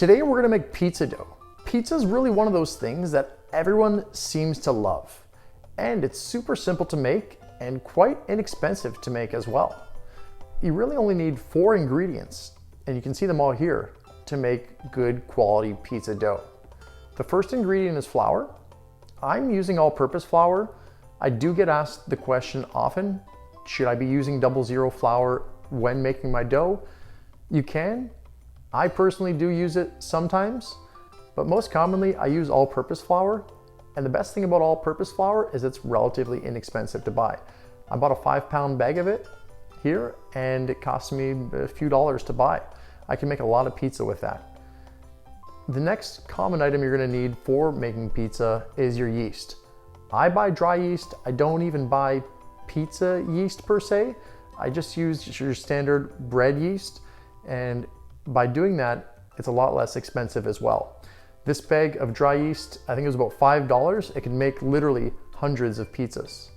Today we're gonna make pizza dough. Pizza is really one of those things that everyone seems to love. And it's super simple to make and quite inexpensive to make as well. You really only need 4 ingredients, and you can see them all here, to make good quality pizza dough. The first ingredient is flour. I'm using all-purpose flour. I do get asked the question often, should I be using 00 flour when making my dough? You can. I personally do use it sometimes, but most commonly I use all-purpose flour. And the best thing about all-purpose flour is it's relatively inexpensive to buy. I bought a 5-pound bag of it here, and it cost me a few dollars to buy. I can make a lot of pizza with that. The next common item you're gonna need for making pizza is your yeast. I buy dry yeast. I don't even buy pizza yeast per se. I just use your standard bread yeast, and by doing that, it's a lot less expensive as well. This bag of dry yeast, I think it was about $5. It can make literally hundreds of pizzas.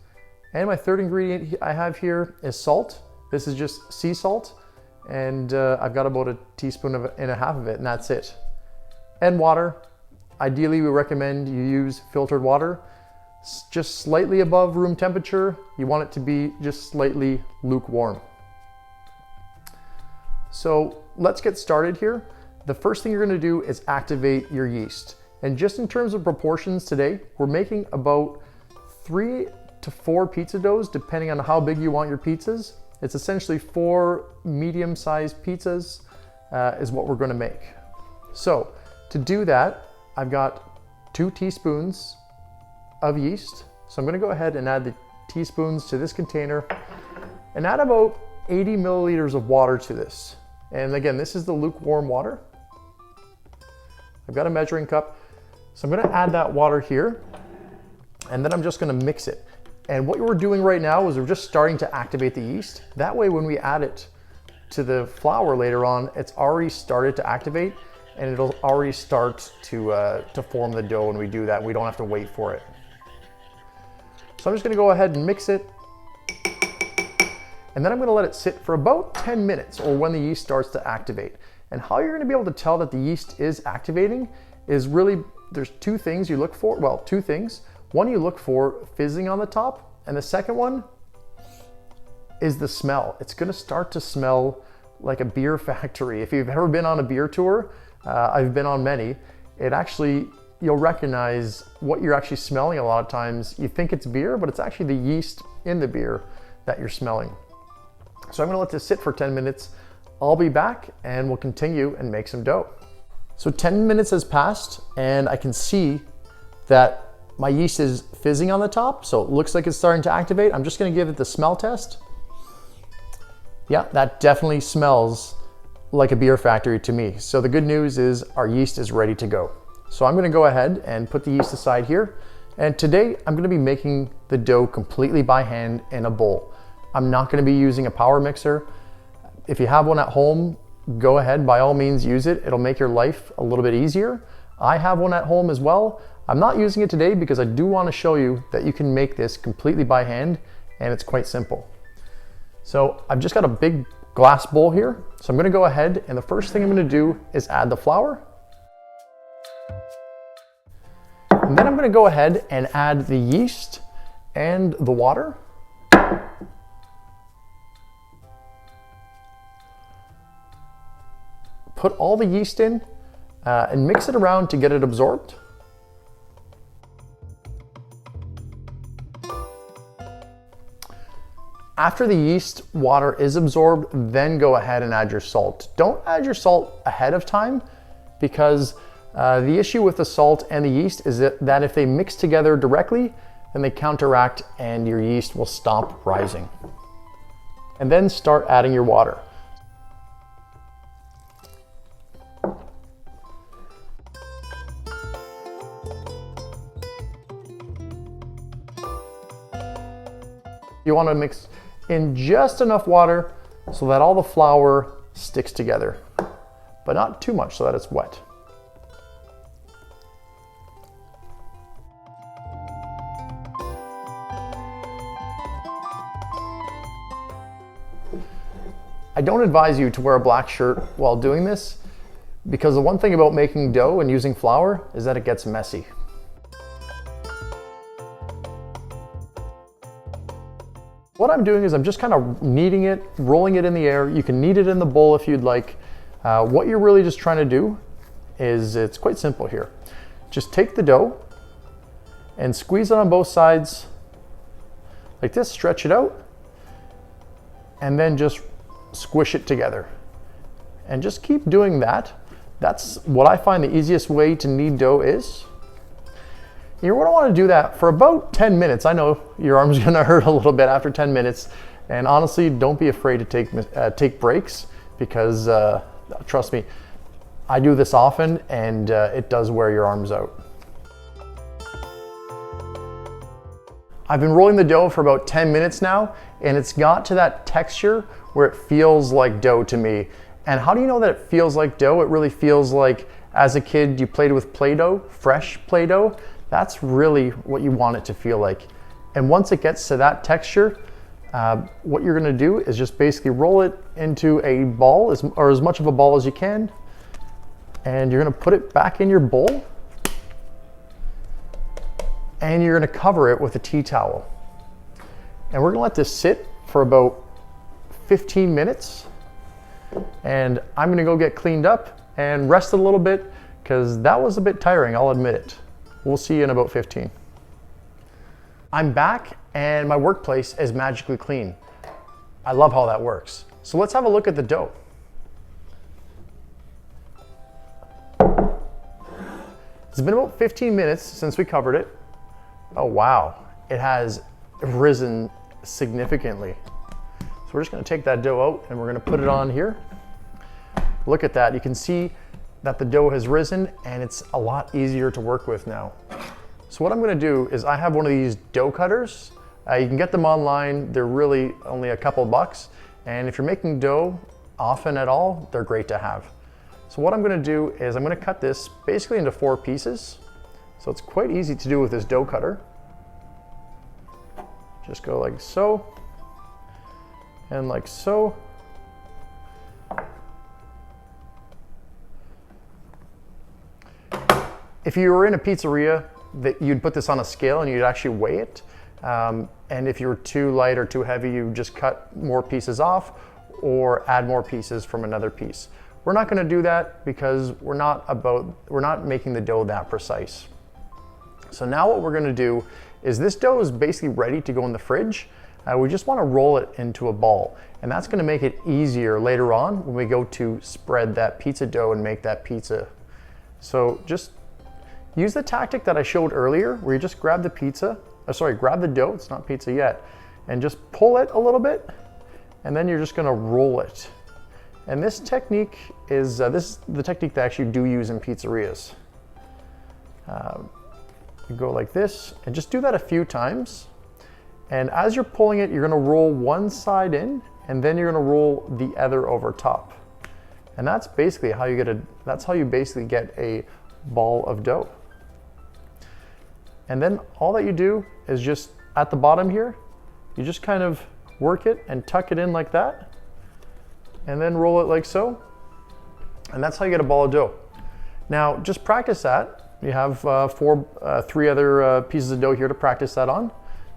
And my third ingredient I have here is salt. This is just sea salt, and I've got about a teaspoon and a half of it, and that's it. And water. Ideally, we recommend you use filtered water, just slightly above room temperature. You want it to be just slightly lukewarm. So let's get started here. The first thing you're gonna do is activate your yeast. And just in terms of proportions today, we're making about 3 to 4 pizza doughs, depending on how big you want your pizzas. It's essentially 4 medium-sized pizzas is what we're gonna make. So to do that, I've got 2 teaspoons of yeast. So I'm gonna go ahead and add the teaspoons to this container and add about 80 milliliters of water to this. And again, this is the lukewarm water. I've got a measuring cup. So I'm gonna add that water here, and then I'm just gonna mix it. And what we're doing right now is we're just starting to activate the yeast. That way, when we add it to the flour later on, it's already started to activate, and it'll already start to form the dough when we do that. We don't have to wait for it. So I'm just gonna go ahead and mix it. And then I'm gonna let it sit for about 10 minutes, or when the yeast starts to activate. And how you're gonna be able to tell that the yeast is activating is really, there's 2 things you look for. Well, 2 things. One, you look for fizzing on the top, and the second one is the smell. It's gonna start to smell like a beer factory. If you've ever been on a beer tour, I've been on many, you'll recognize what you're actually smelling a lot of times. You think it's beer, but it's actually the yeast in the beer that you're smelling. So I'm gonna let this sit for 10 minutes. I'll be back and we'll continue and make some dough. So 10 minutes has passed, and I can see that my yeast is fizzing on the top, so it looks like it's starting to activate. I'm just gonna give it the smell test. Yeah, that definitely smells like a beer factory to me. So the good news is our yeast is ready to go. So I'm gonna go ahead and put the yeast aside here. And today I'm gonna be making the dough completely by hand in a bowl. I'm not gonna be using a power mixer. If you have one at home, go ahead, by all means use it. It'll make your life a little bit easier. I have one at home as well. I'm not using it today because I do wanna show you that you can make this completely by hand, and it's quite simple. So I've just got a big glass bowl here. So I'm gonna go ahead, and the first thing I'm gonna do is add the flour. And then I'm gonna go ahead and add the yeast and the water. Put all the yeast in and mix it around to get it absorbed. After the yeast water is absorbed, then go ahead and add your salt. Don't add your salt ahead of time, because the issue with the salt and the yeast is that if they mix together directly, then they counteract and your yeast will stop rising. And then start adding your water. You want to mix in just enough water so that all the flour sticks together, but not too much so that it's wet. I don't advise you to wear a black shirt while doing this. because the one thing about making dough and using flour is that it gets messy. What I'm doing is I'm just kind of kneading it, rolling it in the air. You can knead it in the bowl if you'd like. What you're really just trying to do is, it's quite simple here. Just take the dough and squeeze it on both sides like this, stretch it out, and then just squish it together. And just keep doing that. That's what I find the easiest way to knead dough is. You're going to want to do that for about 10 minutes. I know your arm's going to hurt a little bit after 10 minutes. And honestly, don't be afraid to take breaks, because trust me, I do this often and it does wear your arms out. I've been rolling the dough for about 10 minutes now, and it's got to that texture where it feels like dough to me. And how do you know that it feels like dough? It really feels like, as a kid, you played with Play-Doh, fresh Play-Doh. That's really what you want it to feel like. And once it gets to that texture, what you're gonna do is just basically roll it into a ball, or as much of a ball as you can. And you're gonna put it back in your bowl. And you're gonna cover it with a tea towel. And we're gonna let this sit for about 15 minutes. And I'm gonna go get cleaned up and rest a little bit, because that was a bit tiring, I'll admit it. We'll see you in about 15. I'm back and my workplace is magically clean. I love how that works. So let's have a look at the dough. It's been about 15 minutes since we covered it. Oh wow, it has risen significantly. So we're just gonna take that dough out and we're gonna put it on here. Look at that, you can see that the dough has risen and it's a lot easier to work with now. So what I'm gonna do is, I have one of these dough cutters. You can get them online. They're really only a couple bucks. And if you're making dough often at all, they're great to have. So what I'm gonna do is I'm gonna cut this basically into 4 pieces. So it's quite easy to do with this dough cutter. Just go like so, and like so. If you were in a pizzeria, that you'd put this on a scale and you'd actually weigh it. And if you were too light or too heavy, you just cut more pieces off or add more pieces from another piece. We're not gonna do that because we're not making the dough that precise. So now what we're gonna do is, this dough is basically ready to go in the fridge. We just wanna roll it into a ball. And that's gonna make it easier later on when we go to spread that pizza dough and make that pizza. So just use the tactic that I showed earlier, where you just grab the grab the dough, it's not pizza yet, and just pull it a little bit, and then you're just gonna roll it. And this technique is, this is the technique that I actually do use in pizzerias. You go like this, and just do that a few times. And as you're pulling it, you're gonna roll one side in, and then you're gonna roll the other over top. And that's basically how you get a ball of dough. And then all that you do is just, at the bottom here, you just kind of work it and tuck it in like that, and then roll it like so. And that's how you get a ball of dough. Now, just practice that. You have 3 other pieces of dough here to practice that on.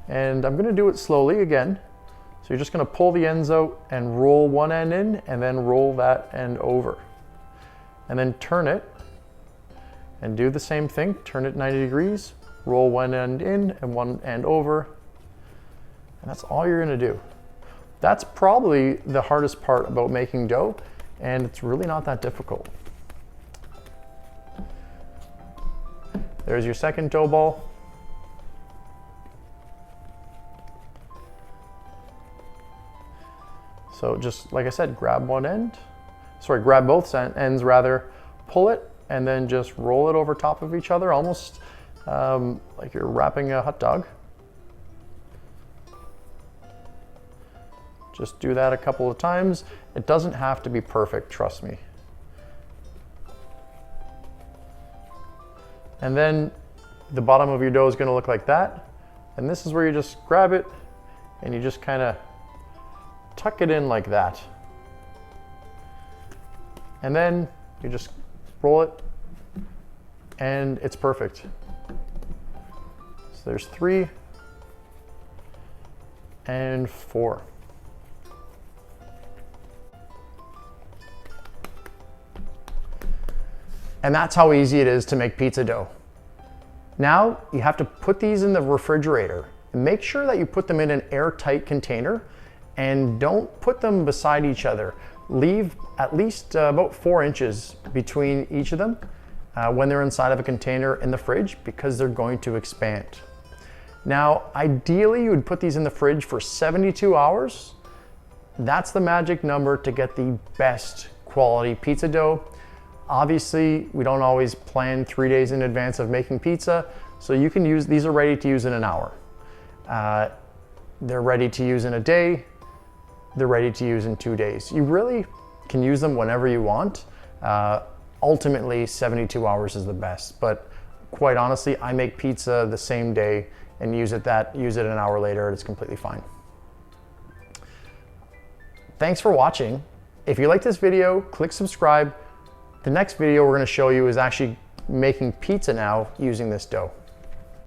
And I'm gonna do it slowly again. So you're just gonna pull the ends out and roll one end in, and then roll that end over. And then turn it, and do the same thing. Turn it 90 degrees, roll one end in and one end over. And that's all you're gonna do. That's probably the hardest part about making dough, and it's really not that difficult. There's your second dough ball. So just like I said, grab both ends rather, pull it, and then just roll it over top of each other, almost like you're wrapping a hot dog. Just do that a couple of times. It doesn't have to be perfect, trust me. And then the bottom of your dough is gonna look like that. And this is where you just grab it and you just kind of tuck it in like that. And then you just roll it, and it's perfect. So there's 3 and 4. And that's how easy it is to make pizza dough. Now you have to put these in the refrigerator and make sure that you put them in an airtight container and don't put them beside each other. Leave at least about 4 inches between each of them when they're inside of a container in the fridge, because they're going to expand. Now, ideally you would put these in the fridge for 72 hours. That's the magic number to get the best quality pizza dough. Obviously, we don't always plan 3 days in advance of making pizza, so you can use, these are ready to use in an hour. They're ready to use in a day. They're ready to use in 2 days. You really can use them whenever you want. Ultimately, 72 hours is the best, but quite honestly, I make pizza the same day and use it an hour later, it's completely fine. Thanks for watching. If you like this video, click subscribe. The next video we're going to show you is actually making pizza now using this dough.